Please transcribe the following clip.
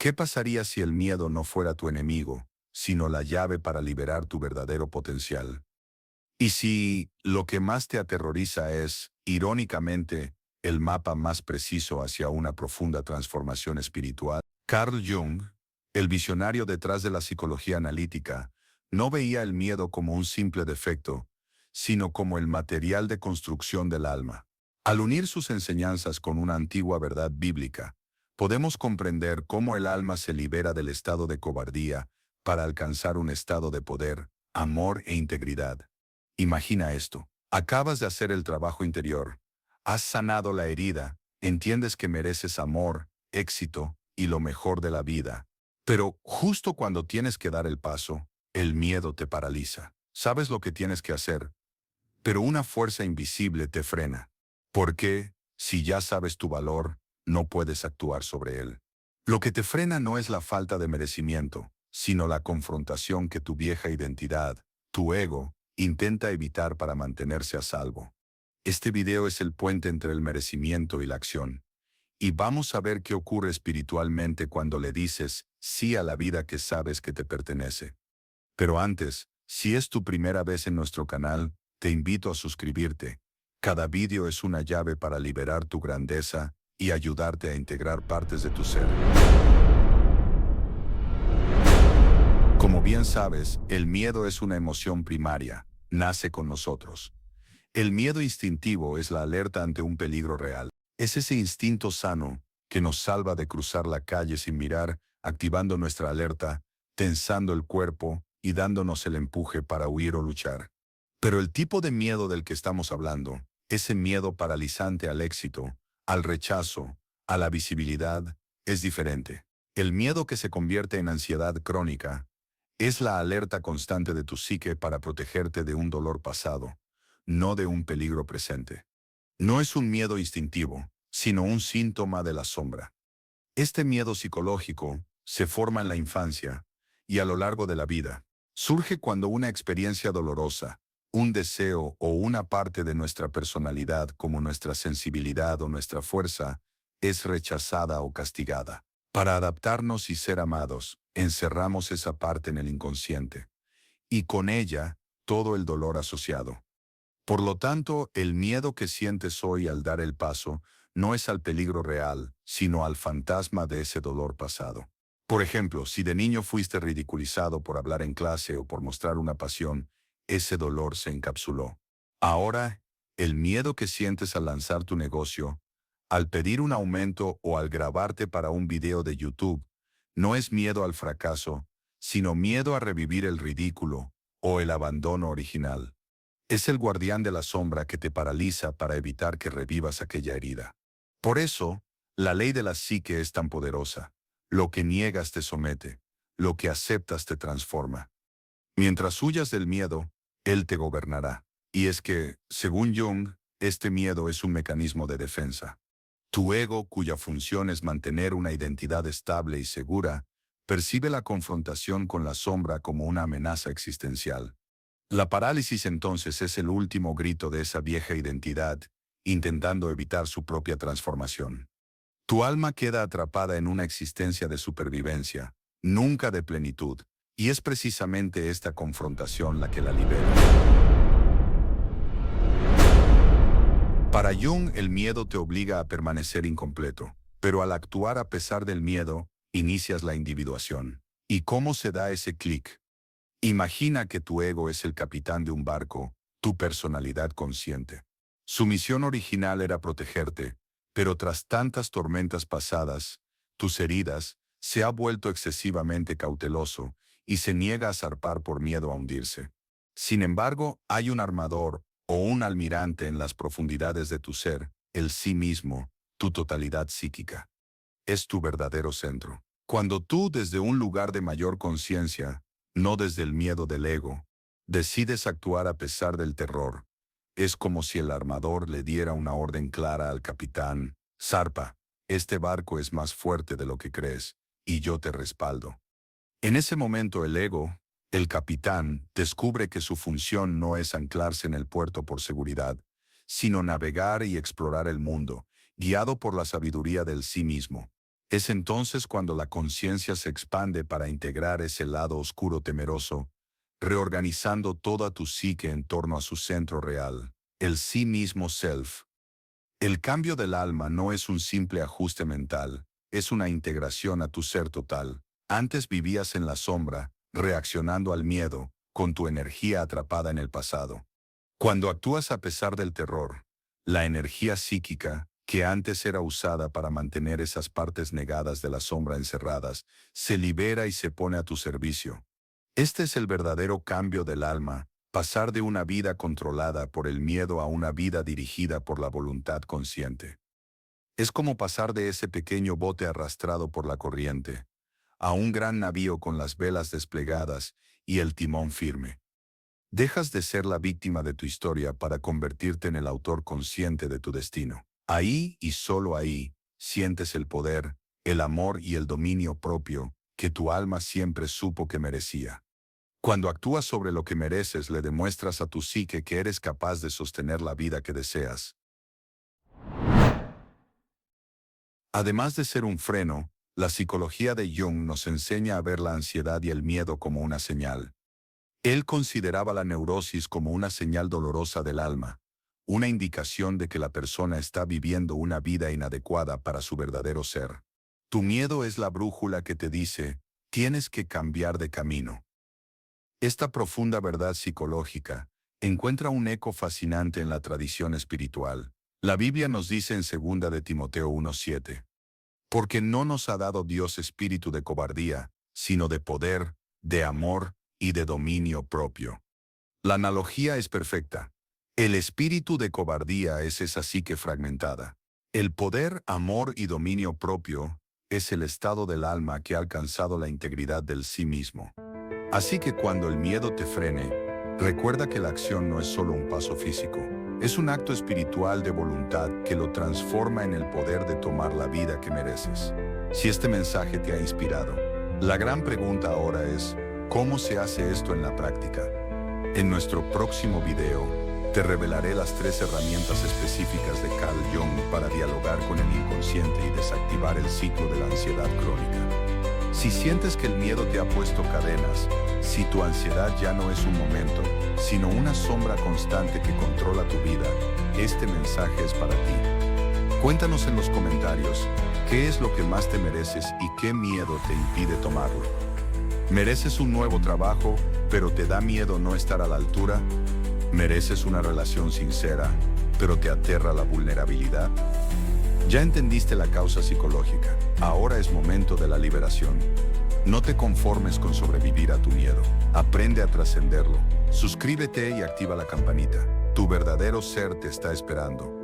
¿Qué pasaría si el miedo no fuera tu enemigo, sino la llave para liberar tu verdadero potencial? Y si lo que más te aterroriza es, irónicamente, el mapa más preciso hacia una profunda transformación espiritual. Carl Jung, el visionario detrás de la psicología analítica, no veía el miedo como un simple defecto, sino como el material de construcción del alma. Al unir sus enseñanzas con una antigua verdad bíblica, podemos comprender cómo el alma se libera del estado de cobardía para alcanzar un estado de poder, amor e integridad. Imagina esto. Acabas de hacer el trabajo interior. Has sanado la herida. Entiendes que mereces amor, éxito y lo mejor de la vida. Pero justo cuando tienes que dar el paso, el miedo te paraliza. Sabes lo que tienes que hacer, pero una fuerza invisible te frena. ¿Por qué? Si ya sabes tu valor, no puedes actuar sobre él. Lo que te frena no es la falta de merecimiento, sino la confrontación que tu vieja identidad, tu ego, intenta evitar para mantenerse a salvo. Este video es el puente entre el merecimiento y la acción. Y vamos a ver qué ocurre espiritualmente cuando le dices sí a la vida que sabes que te pertenece. Pero antes, si es tu primera vez en nuestro canal, te invito a suscribirte. Cada vídeo es una llave para liberar tu grandeza y ayudarte a integrar partes de tu ser. Como bien sabes, el miedo es una emoción primaria, nace con nosotros. El miedo instintivo es la alerta ante un peligro real. Es ese instinto sano que nos salva de cruzar la calle sin mirar, activando nuestra alerta, tensando el cuerpo y dándonos el empuje para huir o luchar. Pero el tipo de miedo del que estamos hablando, ese miedo paralizante al éxito, al rechazo, a la visibilidad, es diferente. El miedo que se convierte en ansiedad crónica es la alerta constante de tu psique para protegerte de un dolor pasado, no de un peligro presente. No es un miedo instintivo, sino un síntoma de la sombra. Este miedo psicológico se forma en la infancia y a lo largo de la vida. Surge cuando una experiencia dolorosa, un deseo o una parte de nuestra personalidad como nuestra sensibilidad o nuestra fuerza es rechazada o castigada. Para adaptarnos y ser amados, encerramos esa parte en el inconsciente y con ella todo el dolor asociado. Por lo tanto, el miedo que sientes hoy al dar el paso no es al peligro real, sino al fantasma de ese dolor pasado. Por ejemplo, si de niño fuiste ridiculizado por hablar en clase o por mostrar una pasión, ese dolor se encapsuló. Ahora, el miedo que sientes al lanzar tu negocio, al pedir un aumento o al grabarte para un video de YouTube, no es miedo al fracaso, sino miedo a revivir el ridículo o el abandono original. Es el guardián de la sombra que te paraliza para evitar que revivas aquella herida. Por eso, la ley de la psique es tan poderosa. Lo que niegas te somete, lo que aceptas te transforma. Mientras huyas del miedo, él te gobernará. Y es que, según Jung, este miedo es un mecanismo de defensa. Tu ego, cuya función es mantener una identidad estable y segura, percibe la confrontación con la sombra como una amenaza existencial. La parálisis entonces es el último grito de esa vieja identidad, intentando evitar su propia transformación. Tu alma queda atrapada en una existencia de supervivencia, nunca de plenitud, y es precisamente esta confrontación la que la libera. Para Jung, el miedo te obliga a permanecer incompleto, pero al actuar a pesar del miedo, inicias la individuación. ¿Y cómo se da ese clic? Imagina que tu ego es el capitán de un barco, tu personalidad consciente. Su misión original era protegerte, pero tras tantas tormentas pasadas, tus heridas, se ha vuelto excesivamente cauteloso y se niega a zarpar por miedo a hundirse. Sin embargo, hay un armador o un almirante en las profundidades de tu ser, el sí mismo, tu totalidad psíquica. Es tu verdadero centro. Cuando tú, desde un lugar de mayor conciencia, no desde el miedo del ego, decides actuar a pesar del terror, es como si el armador le diera una orden clara al capitán: zarpa, este barco es más fuerte de lo que crees, y yo te respaldo. En ese momento el ego, el capitán, descubre que su función no es anclarse en el puerto por seguridad, sino navegar y explorar el mundo, guiado por la sabiduría del sí mismo. Es entonces cuando la conciencia se expande para integrar ese lado oscuro temeroso, reorganizando toda tu psique en torno a su centro real, el sí mismo self. El cambio del alma no es un simple ajuste mental, es una integración a tu ser total. Antes vivías en la sombra, reaccionando al miedo, con tu energía atrapada en el pasado. Cuando actúas a pesar del terror, la energía psíquica, que antes era usada para mantener esas partes negadas de la sombra encerradas, se libera y se pone a tu servicio. Este es el verdadero cambio del alma, pasar de una vida controlada por el miedo a una vida dirigida por la voluntad consciente. Es como pasar de ese pequeño bote arrastrado por la corriente, a un gran navío con las velas desplegadas y el timón firme. Dejas de ser la víctima de tu historia para convertirte en el autor consciente de tu destino. Ahí y solo ahí, sientes el poder, el amor y el dominio propio que tu alma siempre supo que merecía. Cuando actúas sobre lo que mereces, le demuestras a tu psique que eres capaz de sostener la vida que deseas. Además de ser un freno, la psicología de Jung nos enseña a ver la ansiedad y el miedo como una señal. Él consideraba la neurosis como una señal dolorosa del alma, una indicación de que la persona está viviendo una vida inadecuada para su verdadero ser. Tu miedo es la brújula que te dice, tienes que cambiar de camino. Esta profunda verdad psicológica encuentra un eco fascinante en la tradición espiritual. La Biblia nos dice en 2 de Timoteo 1:7, porque no nos ha dado Dios espíritu de cobardía, sino de poder, de amor y de dominio propio. La analogía es perfecta. El espíritu de cobardía es esa psique fragmentada. El poder, amor y dominio propio es el estado del alma que ha alcanzado la integridad del sí mismo. Así que cuando el miedo te frene, recuerda que la acción no es solo un paso físico, es un acto espiritual de voluntad que lo transforma en el poder de tomar la vida que mereces. Si este mensaje te ha inspirado, la gran pregunta ahora es, ¿cómo se hace esto en la práctica? En nuestro próximo video, te revelaré las 3 herramientas específicas de Carl Jung para dialogar con el inconsciente y desactivar el ciclo de la ansiedad crónica. Si sientes que el miedo te ha puesto cadenas, si tu ansiedad ya no es un momento, sino una sombra constante que controla tu vida, este mensaje es para ti. Cuéntanos en los comentarios, ¿qué es lo que más te mereces y qué miedo te impide tomarlo? ¿Mereces un nuevo trabajo, pero te da miedo no estar a la altura? ¿Mereces una relación sincera, pero te aterra la vulnerabilidad? Ya entendiste la causa psicológica. Ahora es momento de la liberación. No te conformes con sobrevivir a tu miedo. Aprende a trascenderlo. Suscríbete y activa la campanita. Tu verdadero ser te está esperando.